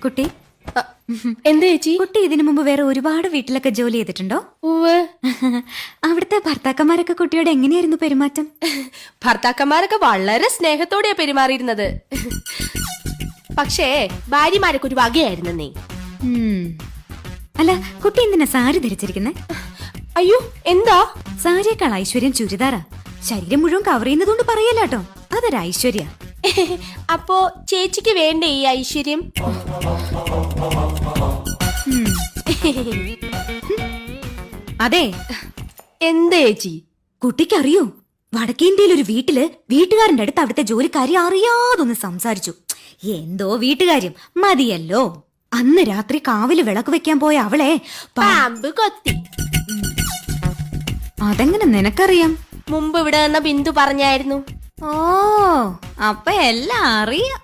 കുട്ടി എന്താ ചേച്ചി? കുട്ടി ഇതിനു മുമ്പ് വേറെ ഒരുപാട് വീട്ടിലൊക്കെ ജോലി ചെയ്തിട്ടുണ്ടോ? ഉവ്വ്. അവിടുത്തെ ഭർത്താക്കന്മാരൊക്കെ കുട്ടിയോട് എങ്ങനെയായിരുന്നു പെരുമാറ്റം? ഭർത്താക്കന്മാരൊക്കെ വളരെ സ്നേഹത്തോടെയാ പെരുമാറിയിരുന്നത്. പക്ഷേ ഭാര്യമാരൊക്കെ ഒരു വകയായിരുന്നേ. അല്ല, കുട്ടി എന്തിനാ സാരി ധരിച്ചിരിക്കുന്നെ? അയ്യോ, എന്താ? സാരിയേക്കാൾ ഐശ്വര്യം ചുരിദാറാ. ശരീരം മുഴുവൻ കവർ ചെയ്യുന്നതുകൊണ്ട് പറയല്ലോ, അതൊരു ഐശ്വര്യ. അപ്പോ ചേച്ചിക്ക് വേണ്ടേ ഈ ഐശ്വര്യം? അതെ. എന്താ ചേച്ചി? കുട്ടിക്കറിയോ, വടക്കേന്ത്യയിൽ ഒരു വീട്ടില് വീട്ടുകാരന്റെ അടുത്ത് അവിടുത്തെ ജോലിക്കാരി അറിയാതൊന്ന് സംസാരിച്ചു. എന്തോ വീട്ടുകാര്യം മതിയല്ലോ. അന്ന് രാത്രി കാവില് വിളക്ക് വെക്കാൻ പോയ അവളെ പാമ്പ് കൊത്തി. അതെങ്ങനെ നിനക്കറിയാം? മുമ്പ് ഇവിടെ നിന്ന ബിന്ദു പറഞ്ഞായിരുന്നു. ഓ, അപ്പൊ എല്ലാം അറിയാം.